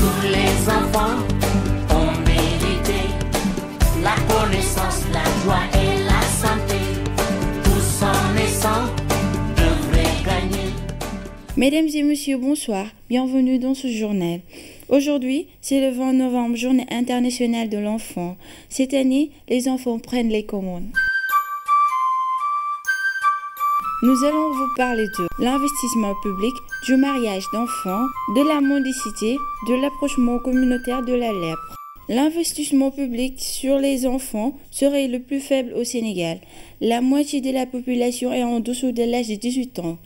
Tous les enfants ont mérité la connaissance, la joie et la santé. Tous en naissant devraient gagner. Mesdames et messieurs, bonsoir. Bienvenue dans ce journal. Aujourd'hui, c'est le 20 novembre, Journée internationale de l'enfant. Cette année, les enfants prennent les commandes. Nous allons vous parler de l'investissement public, du mariage d'enfants, de la mendicité, de l'approchement communautaire de la lèpre. L'investissement public sur les enfants serait le plus faible au Sénégal. La moitié de la population est en dessous de l'âge de 18 ans.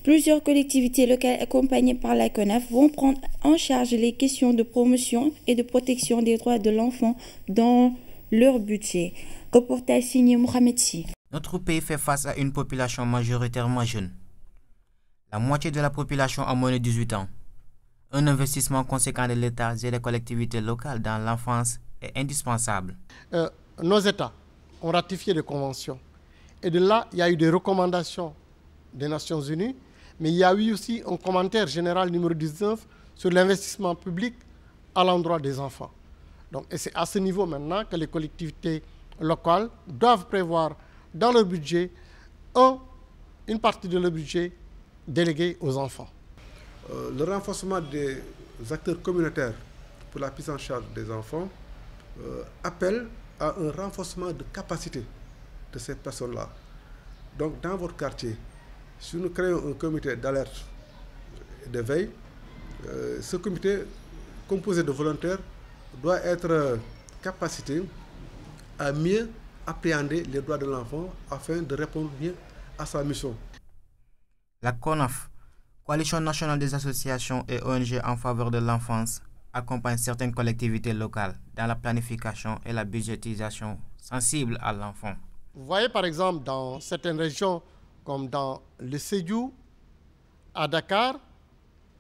Plusieurs collectivités locales accompagnées par la CONAF vont prendre en charge les questions de promotion et de protection des droits de l'enfant dans leur budget. Reportage signé Mohamed Sy. Notre pays fait face à une population majoritairement jeune. La moitié de la population a moins de 18 ans. Un investissement conséquent de l'État et des collectivités locales dans l'enfance est indispensable. Nos États ont ratifié des conventions. Et de là, il y a eu des recommandations des Nations Unies, mais il y a eu aussi un commentaire général numéro 19 sur l'investissement public à l'endroit des enfants. Donc, et c'est à ce niveau maintenant que les collectivités locales doivent prévoir dans leur budget une partie de leur budget déléguée aux enfants. Le renforcement des acteurs communautaires pour la prise en charge des enfants appelle à un renforcement de capacité de ces personnes-là. Donc dans votre quartier, si nous créons un comité d'alerte et de veille, ce comité composé de volontaires doit être capacité à mieux appréhender les droits de l'enfant afin de répondre mieux à sa mission. La CONAF, Coalition nationale des associations et ONG en faveur de l'enfance, accompagne certaines collectivités locales dans la planification et la budgétisation sensible à l'enfant. Vous voyez par exemple dans certaines régions comme dans le Sédhiou, à Dakar,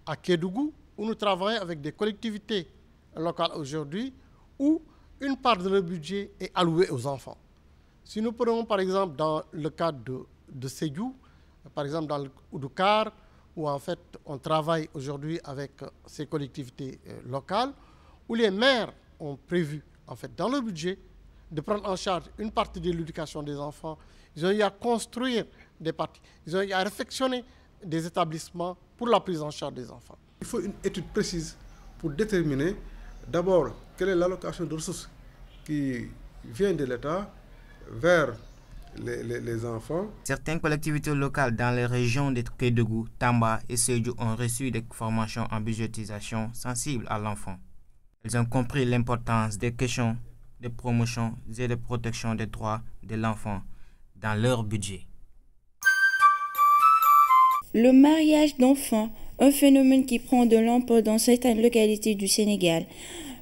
à Kédougou, où nous travaillons avec des collectivités locales aujourd'hui, où une part de leur budget est allouée aux enfants. Si nous prenons par exemple dans le cadre de Sédhiou, par exemple dans le Oudoukar, où en fait on travaille aujourd'hui avec ces collectivités locales, où les maires ont prévu en fait dans leur budget de prendre en charge une partie de l'éducation des enfants. Ils ont eu à construire des parties, ils ont eu à réfectionner des établissements pour la prise en charge des enfants. Il faut une étude précise pour déterminer d'abord quelle est l'allocation de ressources qui vient de l'État vers les enfants. Certaines collectivités locales dans les régions de Kédougou, Tamba et Sédhiou ont reçu des formations en budgétisation sensibles à l'enfant. Ils ont compris l'importance des questions de promotion et de protection des droits de l'enfant dans leur budget. Le mariage d'enfants, un phénomène qui prend de l'ampleur dans certaines localités du Sénégal.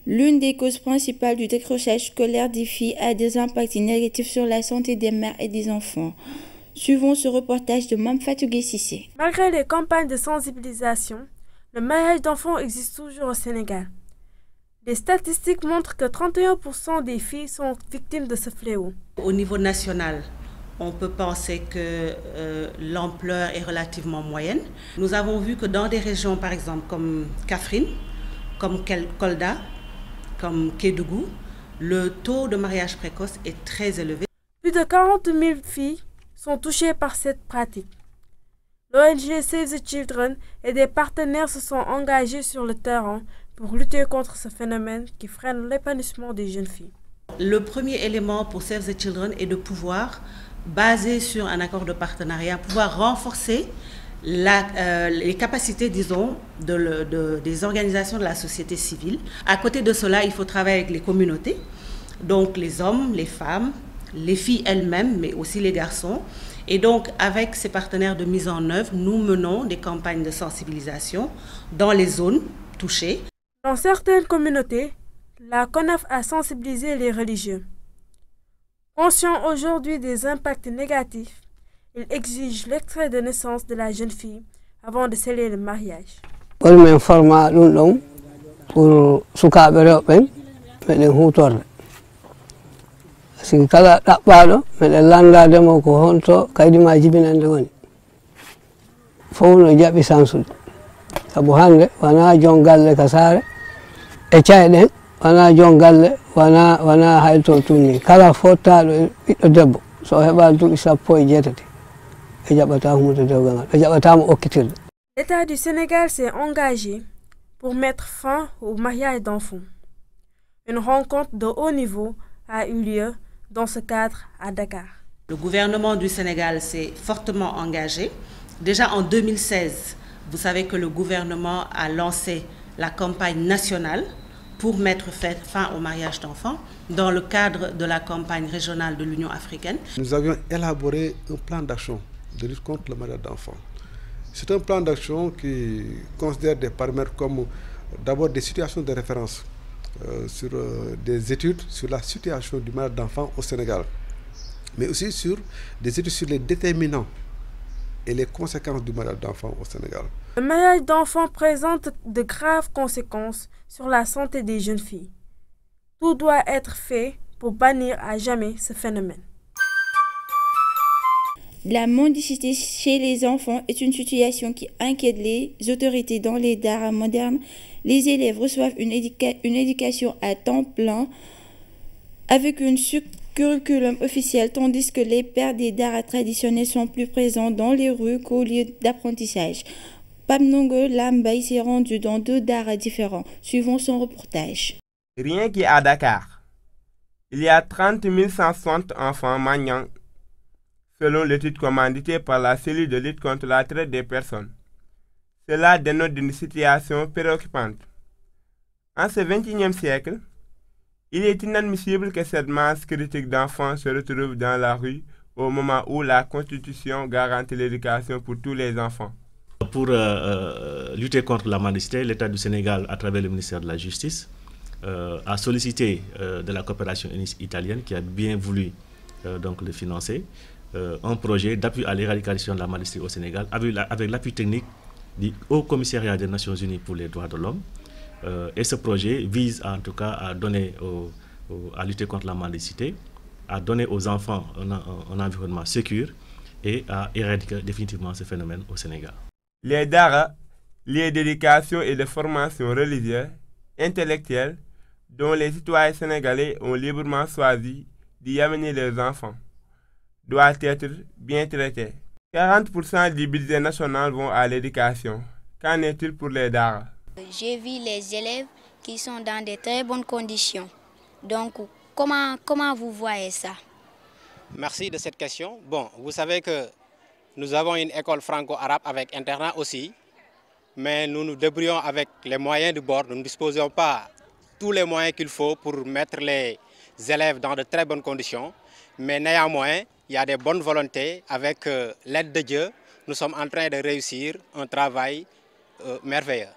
L'une des causes principales du décrochage scolaire des filles a des impacts négatifs sur la santé des mères et des enfants. Suivons ce reportage de Mame Fatou Gueye Cissé. Malgré les campagnes de sensibilisation, le mariage d'enfants existe toujours au Sénégal. Les statistiques montrent que 31% des filles sont victimes de ce fléau. Au niveau national, on peut penser que l'ampleur est relativement moyenne. Nous avons vu que dans des régions, par exemple, comme Kaffrine, comme Kolda, comme Kédougou, le taux de mariage précoce est très élevé. Plus de 40 000 filles sont touchées par cette pratique. L'ONG Save the Children et des partenaires se sont engagés sur le terrain pour lutter contre ce phénomène qui freine l'épanouissement des jeunes filles. Le premier élément pour Save the Children est de pouvoir, basé sur un accord de partenariat, pouvoir renforcer les capacités, disons, des organisations de la société civile. À côté de cela, il faut travailler avec les communautés, donc les hommes, les femmes, les filles elles-mêmes, mais aussi les garçons. Et donc, avec ces partenaires de mise en œuvre, nous menons des campagnes de sensibilisation dans les zones touchées. Dans certaines communautés, la CONAF a sensibilisé les religieux. Conscient aujourd'hui des impacts négatifs, il exige l'extrait de naissance de la jeune fille avant de sceller le mariage. pour sukaɓe rewɓe meɗen hutorde sigi kala ɗaɓɓaɗo meɗen landademo ko honto kaydima jibinande woni fof no jaɓi sansude saabu hande wona jon galle ka saare e cayɗen wona jon galle wona hayto tunni kala fottaɗo ɓiɗɗo debbo so heɓa duuɓi 17 e jaɓata humude dewgal ngal e jaɓatamo okkitirde. L'État du Sénégal s'est engagé pour mettre fin au mariage d'enfants. Une rencontre de haut niveau a eu lieu dans ce cadre à Dakar. Le gouvernement du Sénégal s'est fortement engagé. Déjà en 2016, vous savez que le gouvernement a lancé la campagne nationale pour mettre fin au mariage d'enfants dans le cadre de la campagne régionale de l'Union africaine. Nous avions élaboré un plan d'action de lutte contre le mariage d'enfants. C'est un plan d'action qui considère des paramètres comme d'abord des situations de référence sur des études sur la situation du mariage d'enfants au Sénégal, mais aussi sur des études sur les déterminants et les conséquences du mariage d'enfants au Sénégal. Le mariage d'enfants présente de graves conséquences sur la santé des jeunes filles. Tout doit être fait pour bannir à jamais ce phénomène. La mendicité chez les enfants est une situation qui inquiète les autorités dans les daara modernes. Les élèves reçoivent une éducation à temps plein avec un curriculum officiel, tandis que les pères des daara traditionnels sont plus présents dans les rues qu'au lieu d'apprentissage. Pamnongo Lambay s'est rendu dans 2 daara différents, suivant son reportage. Rien qu'à Dakar, il y a 30 160 enfants magnants, selon l'étude commanditée par la cellule de lutte contre la traite des personnes. Cela dénote d'une situation préoccupante. En ce XXIe siècle, il est inadmissible que cette masse critique d'enfants se retrouve dans la rue au moment où la Constitution garantit l'éducation pour tous les enfants. Pour lutter contre la mendicité, l'État du Sénégal, à travers le ministère de la Justice, a sollicité de la coopération italienne qui a bien voulu donc le financer, un projet d'appui à l'éradication de la mendicité au Sénégal avec l'appui technique du Haut Commissariat des Nations Unies pour les droits de l'homme. Et ce projet vise en tout cas à donner à lutter contre la mendicité, à donner aux enfants un environnement sécur et à éradiquer définitivement ce phénomène au Sénégal. Les daara, lieux d'éducation et de formation religieuse, intellectuelle, dont les citoyens sénégalais ont librement choisi d'y amener leurs enfants, doivent être bien traités. 40% du budget national vont à l'éducation. Qu'en est-il pour les daara? J'ai vu les élèves qui sont dans de très bonnes conditions. Donc, comment vous voyez ça? Merci de cette question. Bon, vous savez que nous avons une école franco-arabe avec internat aussi, mais nous nous débrouillons avec les moyens du bord. Nous ne disposons pas tous les moyens qu'il faut pour mettre les élèves dans de très bonnes conditions. Mais néanmoins, il y a des bonnes volontés. Avec l'aide de Dieu, nous sommes en train de réussir un travail merveilleux.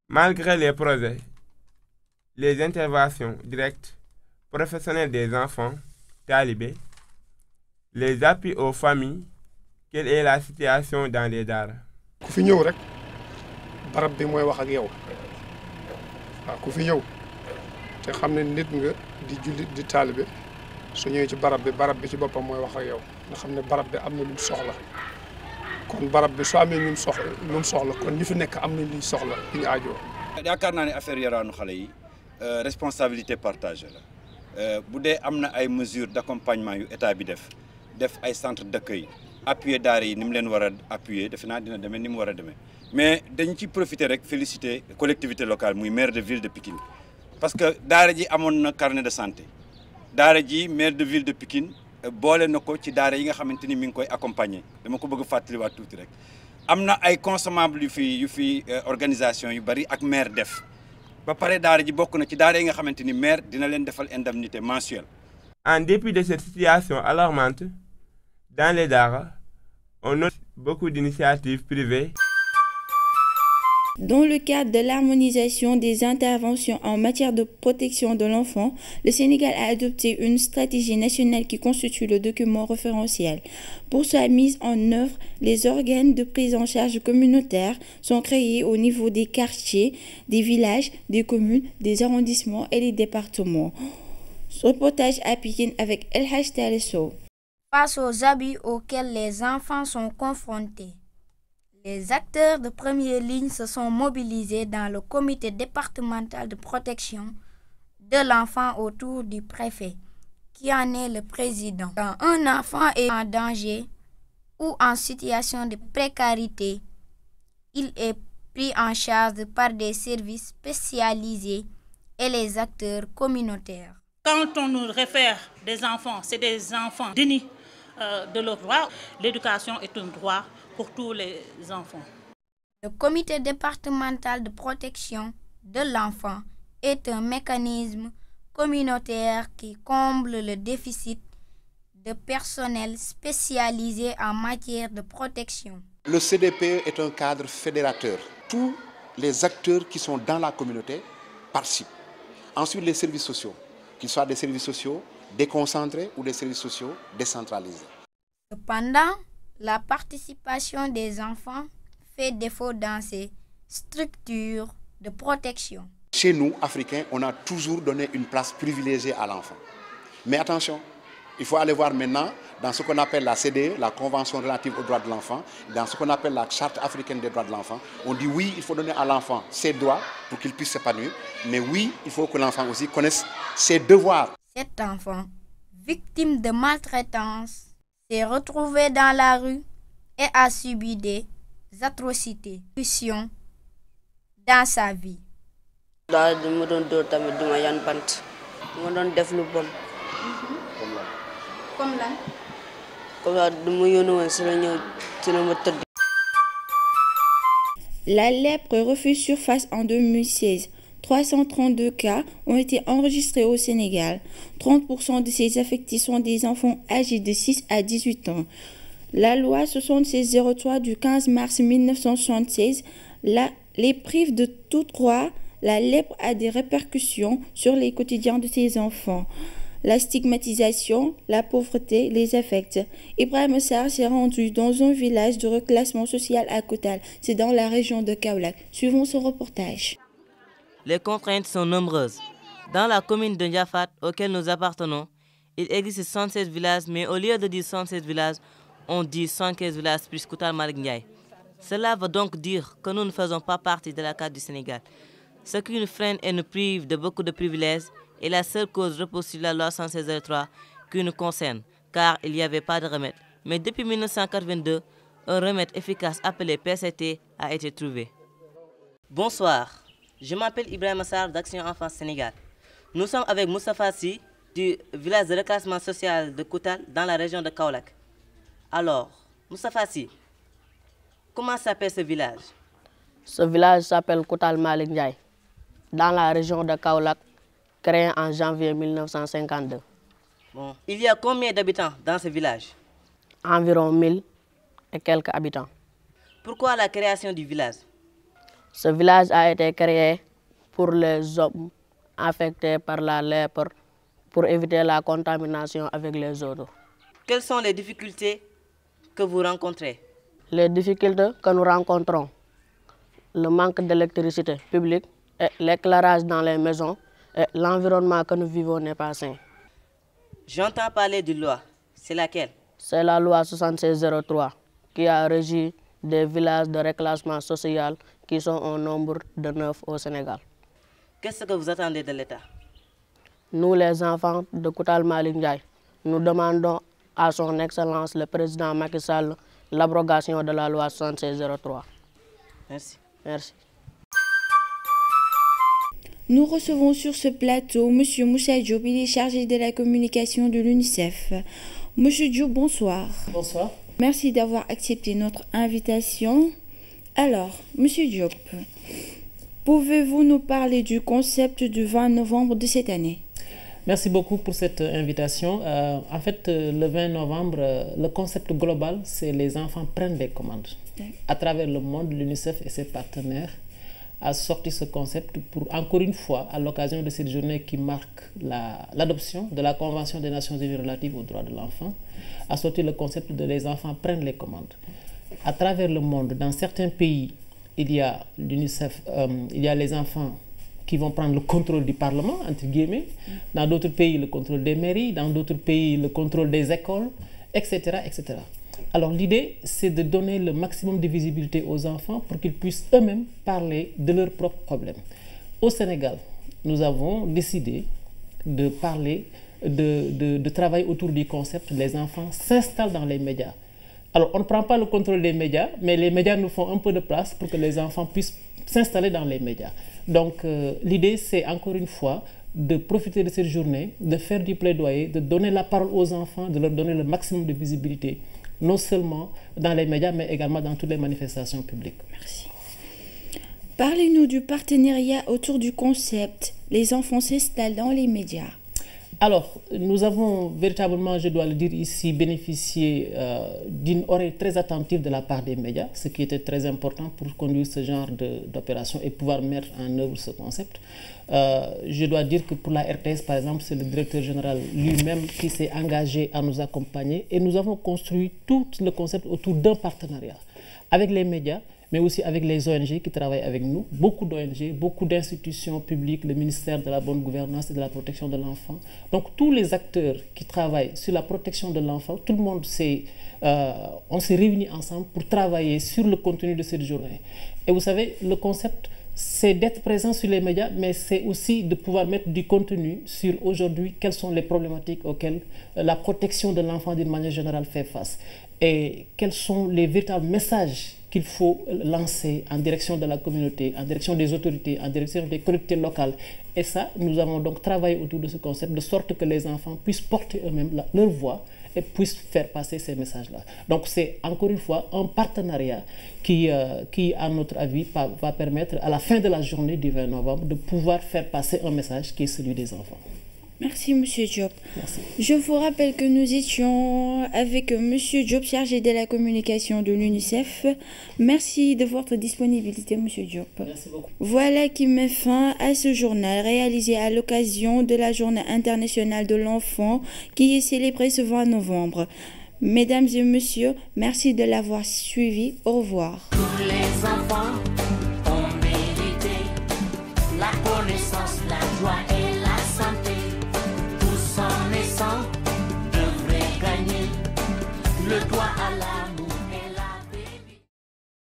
Malgré les projets, les interventions directes, professionnelles des enfants, talibés, les appuis aux familles, quelle est la situation dans les daara? ku fi ñëw rek barab bi mooy wax ak yow waaw ku fi ñëw te xam ne nit nga di jullit di taalibe su ñëwee ci barab bi ci boppam mooy wax ak yow nga xam ne barab bi am na lu mu soxla kon barab bi su amee lu mu soxla kon ñi fi nekk am nañ luñ soxla li ñu aajoo. yaakaar naa ne affaire yaraanu xale yi responsabilité partagée la bu dee am na ay mesures d'accompagnement yu état bi def ay centres d'accueil appuyer daara yi ni mu leen war a appuyer defe naa dina demee ni mu war a demee mais dañ ci profiter rek féliciter collectivité locale muy maire de ville de Pikine parce que daara ji amoon na carnet de santé daara ji maire de ville de Pikine boole na ko ci daara yi nga xamante ni mi ngi koy accompagner dama ko bëgg fàttaliwaat tuuti rek am na ay consommables yu fi organisation yu bari ak maire def ba pare daara ji bokk na ci daara yi nga xamante ni maire dina leen defal indemnité mensuelle. En dépit de cette situation alarmante, dans les daara, on note beaucoup d'initiatives privées. Dans le cadre de l'harmonisation des interventions en matière de protection de l'enfant, le Sénégal a adopté une stratégie nationale qui constitue le document référentiel. Pour sa mise en œuvre, les organes de prise en charge communautaire sont créés au niveau des quartiers, des villages, des communes, des arrondissements et des départements. Reportage à Pikine avec El Hadj Talesso. Face aux abus auxquels les enfants sont confrontés, Les acteurs de première ligne se sont mobilisés dans le comité départemental de protection de l'enfant autour du préfet, qui en est le président. Quand un enfant est en danger ou en situation de précarité, il est pris en charge par des services spécialisés et les acteurs communautaires. Quand on nous réfère des enfants, c'est des enfants dénis de leurs droits. L'éducation est un droit pour tous les enfants. Le comité départemental de protection de l'enfant est un mécanisme communautaire qui comble le déficit de personnel spécialisé en matière de protection. Le CDP est un cadre fédérateur. Tous les acteurs qui sont dans la communauté participent. Ensuite, les services sociaux, qu'ils soient des services sociaux déconcentrés ou des services sociaux décentralisés. Cependant, la participation des enfants fait défaut dans ces structures de protection. Chez nous, Africains, on a toujours donné une place privilégiée à l'enfant. Mais attention, il faut aller voir maintenant dans ce qu'on appelle la CDE, la Convention relative aux droits de l'enfant, dans ce qu'on appelle la Charte africaine des droits de l'enfant. On dit oui, il faut donner à l'enfant ses droits pour qu'il puisse s'épanouir, mais oui, il faut que l'enfant aussi connaisse ses devoirs. Cet enfant, victime de maltraitance, s'est retrouvé dans la rue et a subi des atrocités, dans sa vie. Comme La lèpre refuse surface en 2016. 332 cas ont été enregistrés au Sénégal. 30% de ces affectés sont des enfants âgés de 6 à 18 ans. La loi 7603 du 15 mars 1976 les prive de tout droit. La lèpre a des répercussions sur les quotidiens de ces enfants. La stigmatisation, la pauvreté les affecte. Ibrahim Sarr s'est rendu dans un village de reclassement social à Kotal. C'est dans la région de Kaolack. Suivons ce reportage. Les contraintes sont nombreuses. Dans la commune de Ndiafat, auquel nous appartenons, il existe 116 villages, mais au lieu de dire 116 villages, on dit 115 villages plus Kotal Malick Ndiaye. Cela veut donc dire que nous ne faisons pas partie de la carte du Sénégal. Ce qui nous freine et nous prive de beaucoup de privilèges est la seule cause repose sur la loi 11603 qui nous concerne, car il n'y avait pas de remède. Mais depuis 1982, un remède efficace appelé PCT a été trouvé. Bonsoir, je m'appelle Ibrahim Sarr d'Action Enfance Sénégal. Nous sommes avec Moustapha Sy du village de reclassement social de Koutal dans la région de Kaolack. Alors, Moustapha Sy, comment s'appelle ce village? Ce village s'appelle Koutal Malick Ndiaye, dans la région de Kaolack, créé en janvier 1952. Bon. Il y a combien d'habitants dans ce village? Environ 1000 et quelques habitants. Pourquoi la création du village? Ce village a été créé pour les hommes affectés par la lèpre, pour éviter la contamination avec les autres. Quelles sont les difficultés que vous rencontrez? Les difficultés que nous rencontrons, le manque d'électricité publique, et l'éclairage dans les maisons, et l'environnement que nous vivons n'est pas sain. J'entends parler d'une loi. C'est laquelle? C'est la loi 7603 qui a régi des villages de reclassement social qui sont au nombre de 9 au Sénégal. Qu'est-ce que vous attendez de l'État? Nous, les enfants de Koutal Malick Ndiaye, nous demandons à son Excellence le président Macky Sall l'abrogation de la loi 7603. Merci. Merci. Nous recevons sur ce plateau M. Moussa Diop, il est chargé de la communication de l'UNICEF. Monsieur Diop, bonsoir. Bonsoir. Merci d'avoir accepté notre invitation. Alors, Monsieur Diop, pouvez-vous nous parler du concept du 20 novembre de cette année? Merci beaucoup pour cette invitation. En fait, le 20 novembre, le concept global, c'est les enfants prennent les commandes. À travers le monde, l'UNICEF et ses partenaires a sorti ce concept pour, encore une fois, à l'occasion de cette journée qui marque l'adoption de la Convention des Nations Unies relative aux droits de l'enfant, a sorti le concept de les enfants prennent les commandes. À travers le monde, dans certains pays, il y a l'UNICEF, il y a les enfants qui vont prendre le contrôle du Parlement, entre guillemets. Dans d'autres pays, le contrôle des mairies. Dans d'autres pays, le contrôle des écoles, etc., etc. Alors l'idée, c'est de donner le maximum de visibilité aux enfants pour qu'ils puissent eux-mêmes parler de leurs propres problèmes. Au Sénégal, nous avons décidé de parler, de travailler autour du concept les enfants s'installent dans les médias. Alors on ne prend pas le contrôle des médias, mais les médias nous font un peu de place pour que les enfants puissent s'installer dans les médias. Donc l'idée, c'est encore une fois de profiter de cette journée, de faire du plaidoyer, de donner la parole aux enfants, de leur donner le maximum de visibilité, non seulement dans les médias, mais également dans toutes les manifestations publiques. Merci. Parlez-nous du partenariat autour du concept « Les enfants s'installent dans les médias ». Alors, nous avons véritablement, je dois le dire ici, bénéficié d'une oreille très attentive de la part des médias, ce qui était très important pour conduire ce genre d'opération et pouvoir mettre en œuvre ce concept. Je dois dire que pour la RTS, par exemple, c'est le directeur général lui-même qui s'est engagé à nous accompagner et nous avons construit tout le concept autour d'un partenariat avec les médias, mais aussi avec les ONG qui travaillent avec nous, beaucoup d'ONG, beaucoup d'institutions publiques, le ministère de la bonne gouvernance et de la protection de l'enfant. Donc tous les acteurs qui travaillent sur la protection de l'enfant, tout le monde on s'est réunis ensemble pour travailler sur le contenu de cette journée. Et vous savez, le concept, c'est d'être présent sur les médias, mais c'est aussi de pouvoir mettre du contenu sur aujourd'hui quelles sont les problématiques auxquelles la protection de l'enfant d'une manière générale fait face. Et quels sont les véritables messages qu'il faut lancer en direction de la communauté, en direction des autorités, en direction des collectivités locales. Et ça, nous avons donc travaillé autour de ce concept de sorte que les enfants puissent porter eux-mêmes leur voix et puissent faire passer ces messages-là. Donc c'est encore une fois un partenariat qui à notre avis, va permettre à la fin de la journée du 20 novembre de pouvoir faire passer un message qui est celui des enfants. Merci, M. Diop. Merci. Je vous rappelle que nous étions avec M. Diop, chargé de la communication de l'UNICEF. Merci de votre disponibilité, M. Diop. Merci beaucoup. Voilà qui met fin à ce journal réalisé à l'occasion de la Journée internationale de l'enfant qui est célébrée ce 20 novembre. Mesdames et messieurs, merci de l'avoir suivi. Au revoir. Tous les enfants ont mérité la connaissance, la joie et